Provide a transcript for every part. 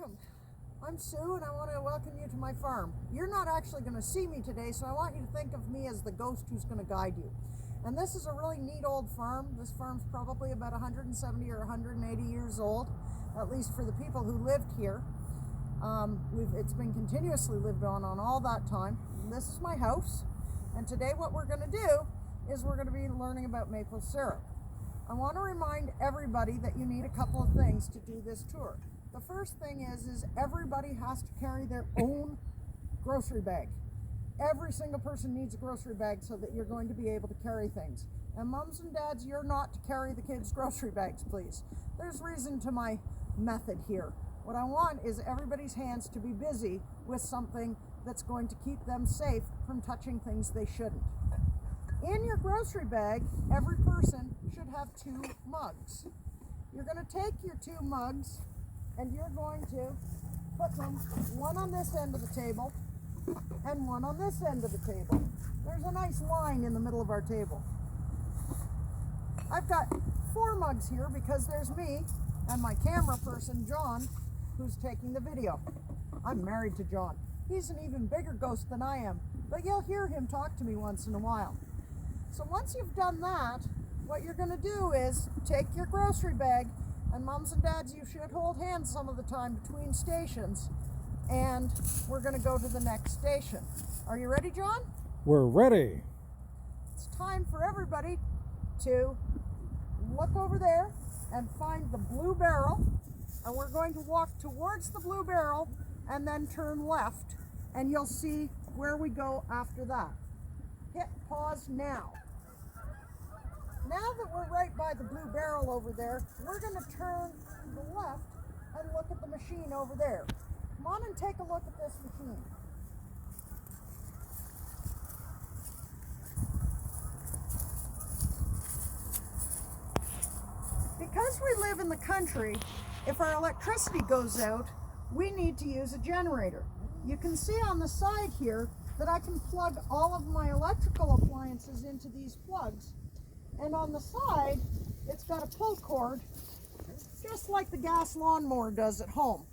welcome. I'm Sue and I want to welcome you to my farm. You're not actually going to see me today, so I want you to think of me as the ghost who's going to guide you. And this is a really neat old farm. This farm's probably about 170 or 180 years old, at least for the people who lived here. It's been continuously lived on all that time. And this is my house, and today what we're going to do is we're going to be learning about maple syrup. I want to remind everybody that you need a couple of things to do this tour. The first thing is everybody has to carry their own grocery bag. Every single person needs a grocery bag so that you're going to be able to carry things. And moms and dads, you're not to carry the kids' grocery bags, please. There's reason to my method here. What I want is everybody's hands to be busy with something that's going to keep them safe from touching things they shouldn't. In your grocery bag, every person should have 2 mugs. You're going to take your 2 mugs and you're going to put them one on this end of the table and one on this end of the table. There's a nice line in the middle of our table. I've got 4 mugs here because there's me and my camera person, John, who's taking the video. I'm married to John. He's an even bigger ghost than I am, but you'll hear him talk to me once in a while. So once you've done that, what you're going to do is take your grocery bag, and moms and dads, you should hold hands some of the time between stations, and we're going to go to the next station. Are you ready, John? We're ready. It's time for everybody to look over there and find the blue barrel, and we're going to walk towards the blue barrel and then turn left, and you'll see where we go after that. Hit pause now. Now that we're right by the blue barrel over there, we're going to turn to the left and look at the machine over there. Come on and take a look at this machine. Because we live in the country, if our electricity goes out, we need to use a generator. You can see on the side here that I can plug all of my electrical appliances into these plugs. And on the side, it's got a pull cord, just like the gas lawnmower does at home.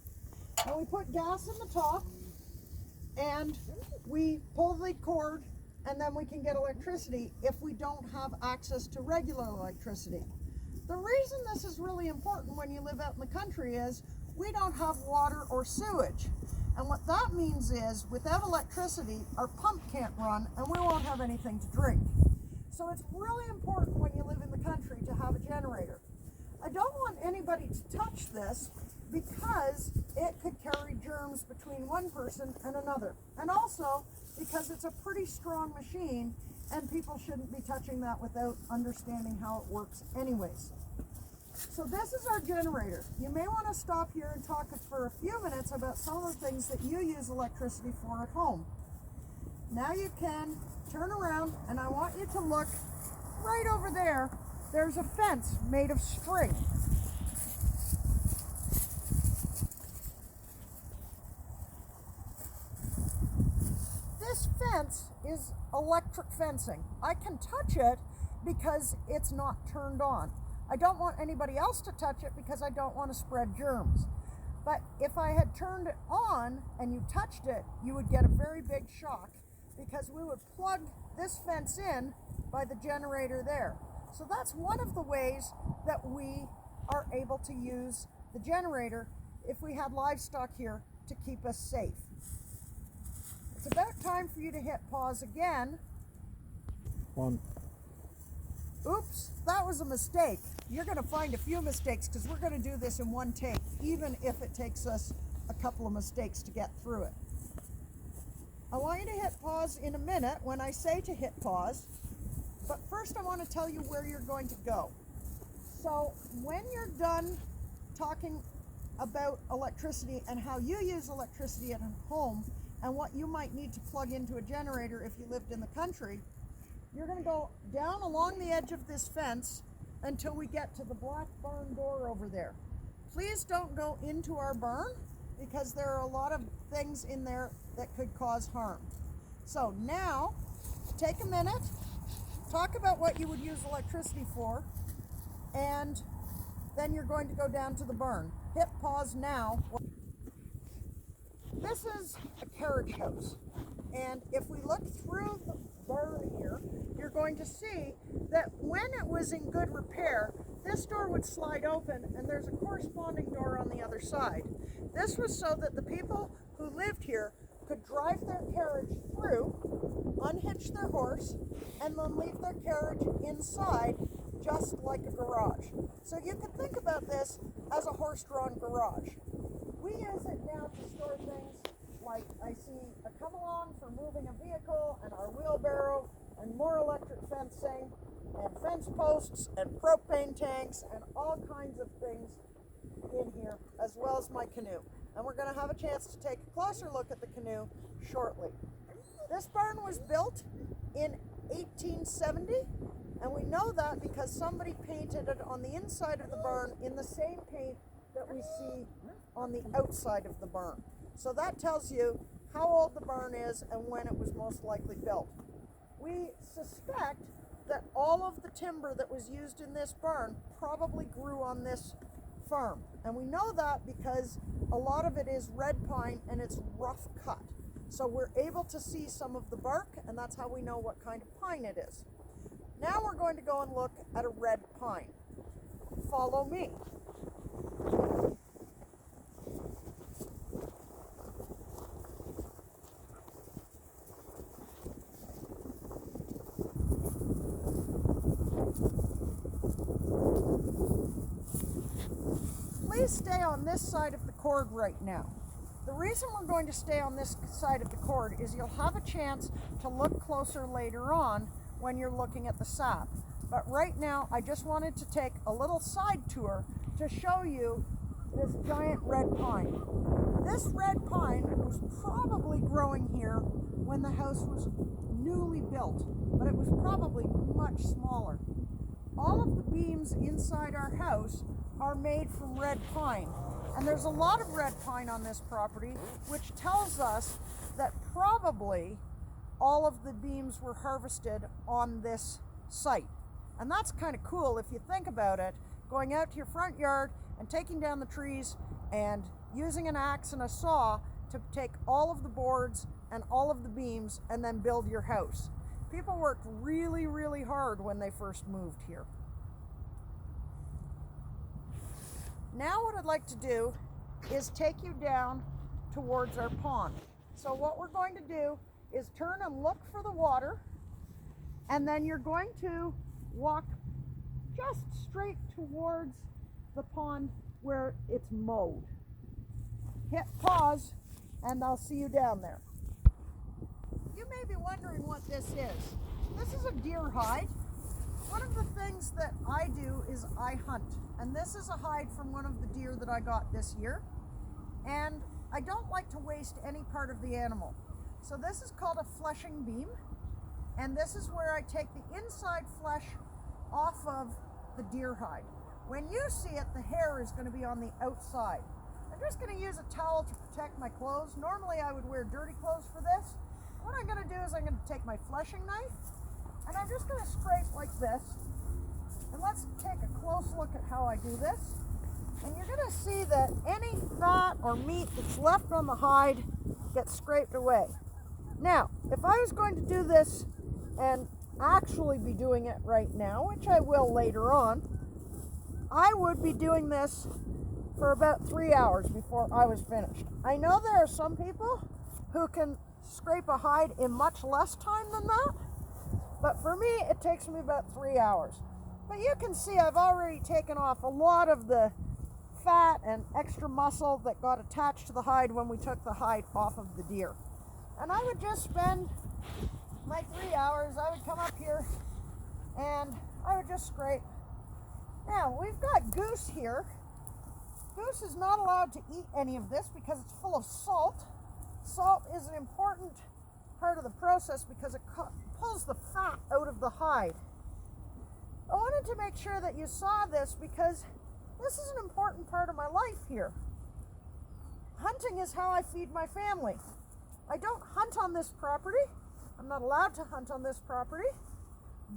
And we put gas in the top, and we pull the cord, and then we can get electricity if we don't have access to regular electricity. The reason this is really important when you live out in the country is we don't have water or sewage. And what that means is, without electricity, our pump can't run, and we won't have anything to drink. So it's really important when you live in the country to have a generator. I don't want anybody to touch this because it could carry germs between one person and another. And also because it's a pretty strong machine and people shouldn't be touching that without understanding how it works anyways. So this is our generator. You may want to stop here and talk for a few minutes about some of the things that you use electricity for at home. Now you can turn around, and I want you to look right over there. There's a fence made of string. This fence is electric fencing. I can touch it because it's not turned on. I don't want anybody else to touch it because I don't want to spread germs. But if I had turned it on and you touched it, you would get a very big shock, because we would plug this fence in by the generator there. So that's one of the ways that we are able to use the generator if we had livestock here to keep us safe. It's about time for you to hit pause again. One. Oops, that was a mistake. You're going to find a few mistakes because we're going to do this in one take, even if it takes us a couple of mistakes to get through it. I want you to hit pause in a minute when I say to hit pause, but first I want to tell you where you're going to go. So when you're done talking about electricity and how you use electricity at home and what you might need to plug into a generator if you lived in the country, you're going to go down along the edge of this fence until we get to the black barn door over there. Please don't go into our barn because there are a lot of things in there that could cause harm. So now, take a minute, talk about what you would use electricity for, and then you're going to go down to the barn. Hit pause now. This is a carriage house. And if we look through the barn here, you're going to see that when it was in good repair, this door would slide open and there's a corresponding door on the other side. This was so that the people who lived here could drive their carriage through, unhitch their horse, and then leave their carriage inside just like a garage. So you can think about this as a horse-drawn garage. We use it now to store things like I see a come along for moving a vehicle and our wheelbarrow and more electric fencing and fence posts and propane tanks and all kinds of things in here, as well as my canoe. And we're going to have a chance to take a closer look at the canoe shortly. This barn was built in 1870, and we know that because somebody painted it on the inside of the barn in the same paint that we see on the outside of the barn. So that tells you how old the barn is and when it was most likely built. We suspect that all of the timber that was used in this barn probably grew on this farm. And we know that because a lot of it is red pine and it's rough cut. So we're able to see some of the bark, and that's how we know what kind of pine it is. Now we're going to go and look at a red pine. Follow me. Please stay on this side of the cord right now. The reason we're going to stay on this side of the cord is you'll have a chance to look closer later on when you're looking at the sap. But right now, I just wanted to take a little side tour to show you this giant red pine. This red pine was probably growing here when the house was newly built, but it was probably much smaller. All of the beams inside our house are made from red pine. And there's a lot of red pine on this property, which tells us that probably all of the beams were harvested on this site. And that's kind of cool if you think about it, going out to your front yard and taking down the trees and using an axe and a saw to take all of the boards and all of the beams and then build your house. People worked really, really hard when they first moved here. Now what I'd like to do is take you down towards our pond. So what we're going to do is turn and look for the water, and then you're going to walk just straight towards the pond where it's mowed. Hit pause, and I'll see you down there. You may be wondering what this is. This is a deer hide. One of the things that I do is I hunt, and this is a hide from one of the deer that I got this year, and I don't like to waste any part of the animal. So this is called a fleshing beam, and this is where I take the inside flesh off of the deer hide. When you see it, the hair is going to be on the outside. I'm just going to use a towel to protect my clothes. Normally I would wear dirty clothes for this. What I'm going to do is I'm going to take my fleshing knife, and I'm just going to scrape like this. And let's take a close look at how I do this. And you're going to see that any fat or meat that's left on the hide gets scraped away. Now, if I was going to do this and actually be doing it right now, which I will later on, I would be doing this for about 3 hours before I was finished. I know there are some people who can scrape a hide in much less time than that, but for me it takes me about 3 hours. But you can see I've already taken off a lot of the fat and extra muscle that got attached to the hide when we took the hide off of the deer. And I would just spend my 3 hours. I would come up here and I would just scrape. Now we've got Goose here. Goose is not allowed to eat any of this because it's full of salt. Salt is an important part of the process because it pulls the fat out of the hide. I wanted to make sure that you saw this because this is an important part of my life here. Hunting is how I feed my family. I don't hunt on this property. I'm not allowed to hunt on this property,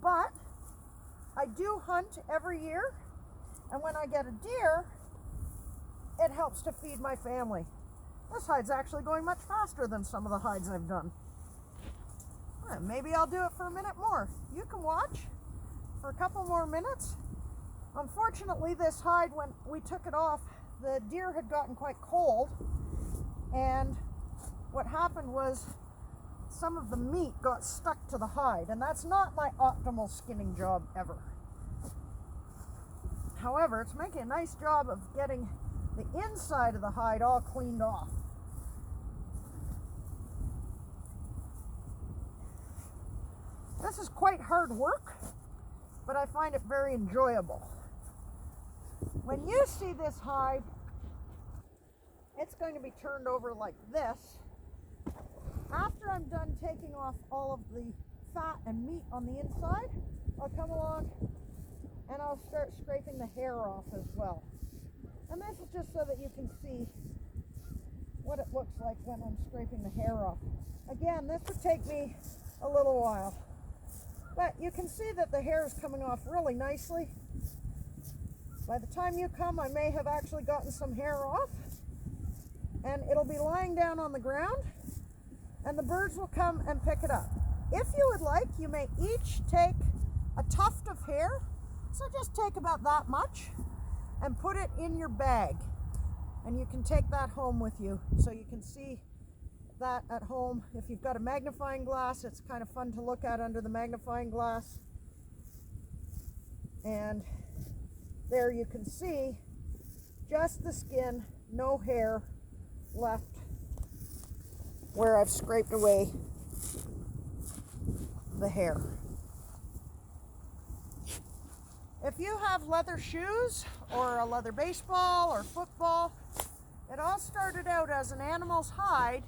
but I do hunt every year, and when I get a deer, it helps to feed my family. This hide's actually going much faster than some of the hides I've done. Maybe I'll do it for a minute more. You can watch for a couple more minutes. Unfortunately, this hide, when we took it off, the deer had gotten quite cold, and what happened was some of the meat got stuck to the hide, and that's not my optimal skinning job ever. However, it's making a nice job of getting the inside of the hide all cleaned off. This is quite hard work, but I find it very enjoyable. When you see this hide, it's going to be turned over like this. After I'm done taking off all of the fat and meat on the inside, I'll come along and I'll start scraping the hair off as well. And this is just so that you can see what it looks like when I'm scraping the hair off. Again, this would take me a little while, but you can see that the hair is coming off really nicely. By the time you come, I may have actually gotten some hair off, and it'll be lying down on the ground, and the birds will come and pick it up. If you would like, you may each take a tuft of hair, so just take about that much, and put it in your bag. And you can take that home with you, so you can see that at home. If you've got a magnifying glass, it's kind of fun to look at under the magnifying glass. And there you can see just the skin, no hair left where I've scraped away the hair. If you have leather shoes or a leather baseball or football, it all started out as an animal's hide,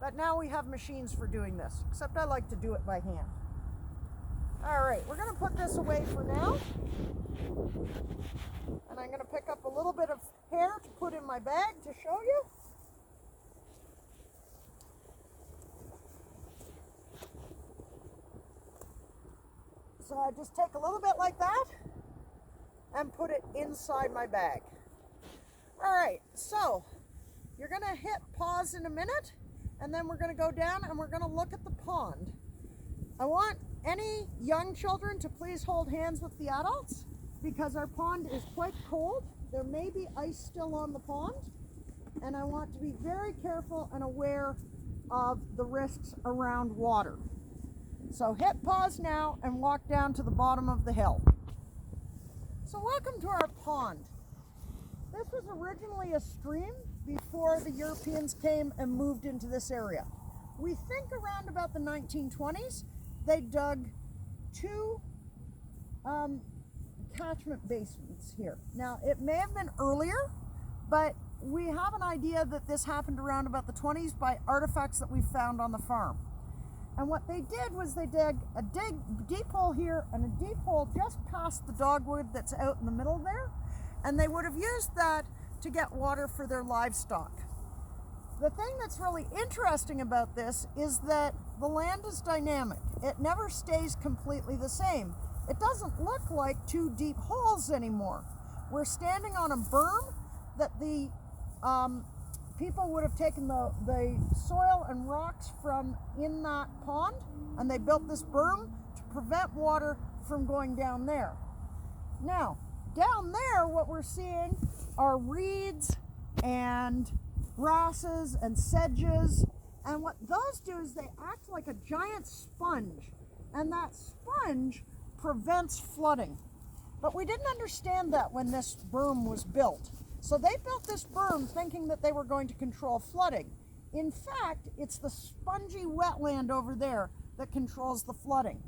but now we have machines for doing this, except I like to do it by hand. All right, we're gonna put this away for now. And I'm gonna pick up a little bit of hair to put in my bag to show you. So I just take a little bit like that and put it inside my bag. All right, so you're gonna hit pause in a minute, and then we're gonna go down and we're gonna look at the pond. I want any young children to please hold hands with the adults, because our pond is quite cold. There may be ice still on the pond, and I want to be very careful and aware of the risks around water. So hit pause now and walk down to the bottom of the hill. So welcome to our pond. This was originally a stream before the Europeans came and moved into this area. We think around about the 1920s, they dug two catchment basins here. Now, it may have been earlier, but we have an idea that this happened around about the 20s by artifacts that we found on the farm. And what they did was they dug a deep hole here and a deep hole just past the dogwood that's out in the middle there, and they would have used that to get water for their livestock. The thing that's really interesting about this is that the land is dynamic. It never stays completely the same. It doesn't look like two deep holes anymore. We're standing on a berm that the people would have taken the soil and rocks from in that pond, and they built this berm to prevent water from going down there. Now, down there, what we're seeing are reeds and grasses and sedges, and what those do is they act like a giant sponge, and that sponge prevents flooding. But we didn't understand that when this berm was built. So they built this berm thinking that they were going to control flooding. In fact, it's the spongy wetland over there that controls the flooding.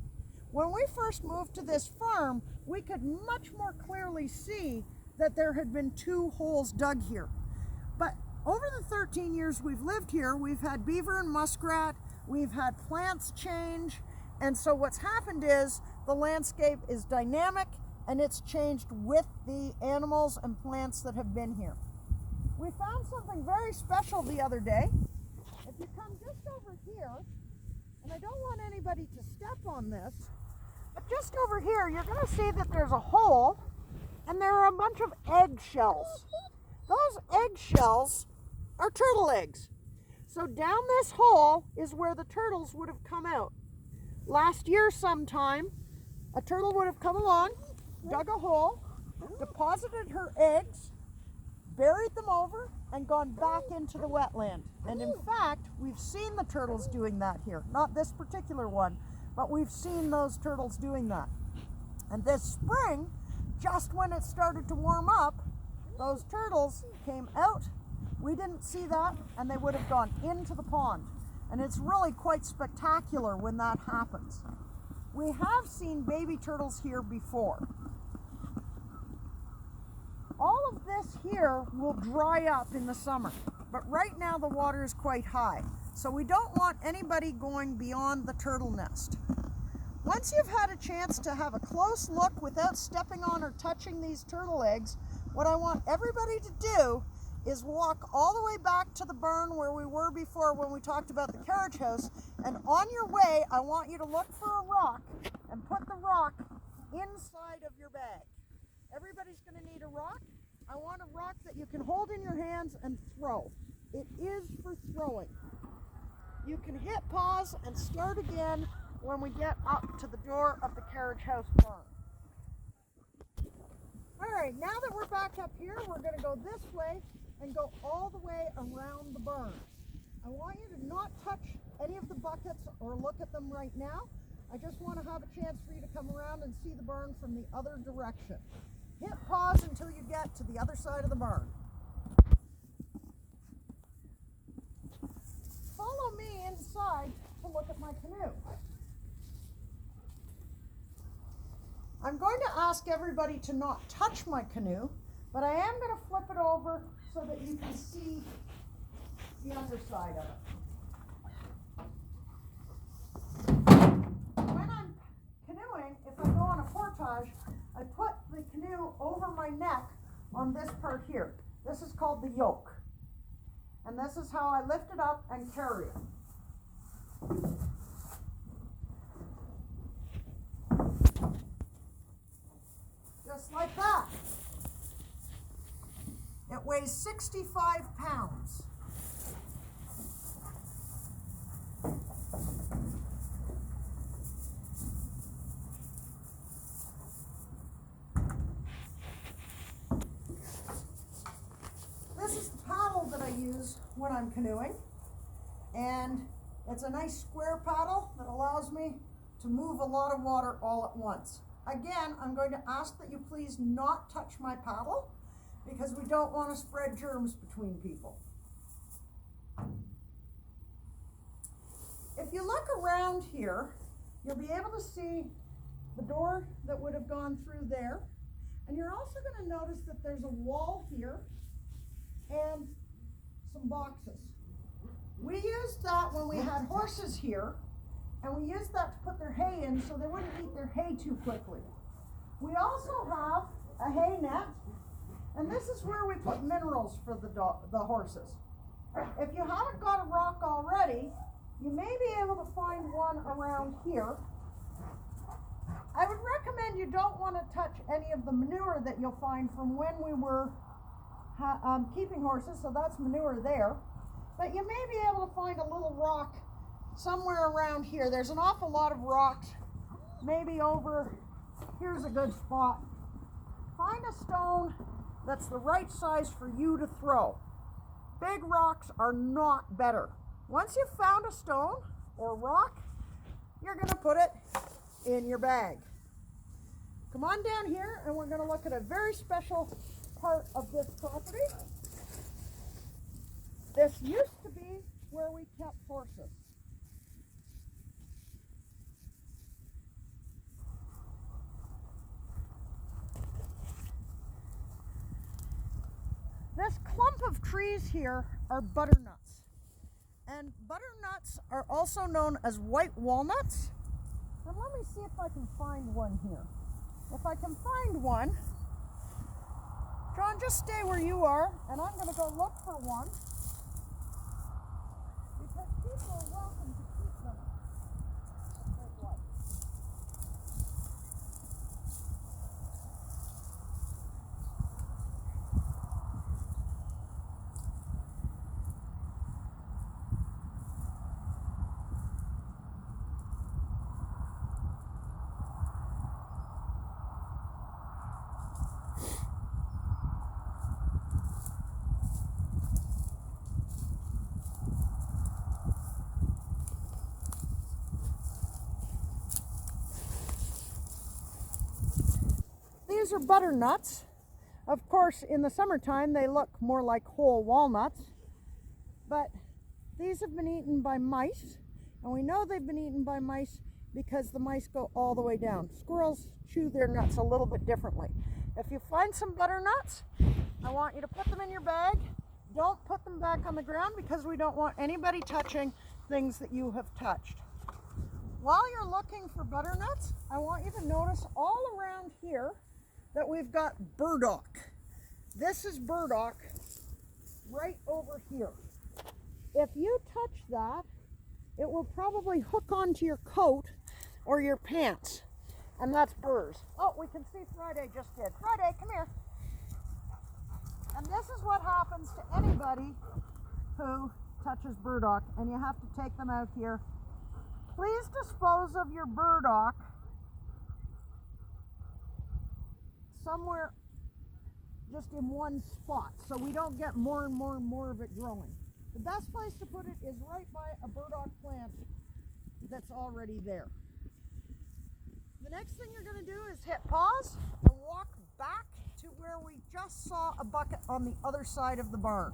When we first moved to this farm, we could much more clearly see that there had been two holes dug here. But over the 13 years we've lived here, we've had beaver and muskrat, we've had plants change, and so what's happened is the landscape is dynamic and it's changed with the animals and plants that have been here. We found something very special the other day. If you come just over here, and I don't want anybody to step on this, but just over here, you're going to see that there's a hole, and there are a bunch of egg shells. Those egg shells are turtle eggs. So down this hole is where the turtles would have come out. Last year sometime, a turtle would have come along, dug a hole, deposited her eggs, buried them over, and gone back into the wetland. And in fact, we've seen the turtles doing that here. Not this particular one, but we've seen those turtles doing that. And this spring, just when it started to warm up, those turtles came out. We didn't see that, and they would have gone into the pond. And it's really quite spectacular when that happens. We have seen baby turtles here before. All of this here will dry up in the summer, but right now the water is quite high, so we don't want anybody going beyond the turtle nest. Once you've had a chance to have a close look without stepping on or touching these turtle eggs, what I want everybody to do is walk all the way back to the barn where we were before when we talked about the carriage house, and on your way I want you to look for a rock and put the rock inside of your bag. Everybody's going to need a rock. I want a rock that you can hold in your hands and throw. It is for throwing. You can hit pause and start again when we get up to the door of the carriage house barn. All right, now that we're back up here, we're going to go this way and go all the way around the barn. I want you to not touch any of the buckets or look at them right now. I just want to have a chance for you to come around and see the barn from the other direction. Hit pause until you get to the other side of the barn. Follow me inside to look at my canoe. I'm going to ask everybody to not touch my canoe, but I am going to flip it over so that you can see the underside of it. When I'm canoeing, if I go on a portage, I put the canoe over my neck on this part here. This is called the yoke. And this is how I lift it up and carry it. Just like that. It weighs 65 pounds. This is the paddle that I use when I'm canoeing, and it's a nice square paddle that allows me to move a lot of water all at once. Again, I'm going to ask that you please not touch my paddle because we don't want to spread germs between people. If you look around here, you'll be able to see the door that would have gone through there, and you're also going to notice that there's a wall here and some boxes. We used that when we had horses here, and we used that to put their hay in so they wouldn't eat their hay too quickly. We also have a hay net, and this is where we put minerals for the horses. If you haven't got a rock already, you may be able to find one around here. I would recommend you don't want to touch any of the manure that you'll find from when we were keeping horses, so that's manure there. But you may be able to find a little rock somewhere around here. There's an awful lot of rocks, maybe over, here's a good spot. Find a stone that's the right size for you to throw. Big rocks are not better. Once you've found a stone or rock, you're going to put it in your bag. Come on down here and we're going to look at a very special part of this property. This used to be where we kept horses. This clump of trees here are butternuts. And butternuts are also known as white walnuts. And let me see if I can find one here. If I can find one, John, just stay where you are, and I'm going to go look for one. Because people are welcome to keep them. these are butternuts. Of course, in the summertime, they look more like whole walnuts. But these have been eaten by mice. And we know they've been eaten by mice because the mice go all the way down. Squirrels chew their nuts a little bit differently. If you find some butternuts, I want you to put them in your bag. Don't put them back on the ground because we don't want anybody touching things that you have touched. While you're looking for butternuts, I want you to notice all around here that we've got burdock. This is burdock right over here. If you touch that, it will probably hook onto your coat or your pants, and that's burrs. Oh, we can see Friday just did. Friday, come here. And this is what happens to anybody who touches burdock, and you have to take them out here. Please dispose of your burdock somewhere just in one spot so we don't get more and more and more of it growing. The best place to put it is right by a burdock plant that's already there. The next thing you're going to do is hit pause and walk back to where we just saw a bucket on the other side of the barn.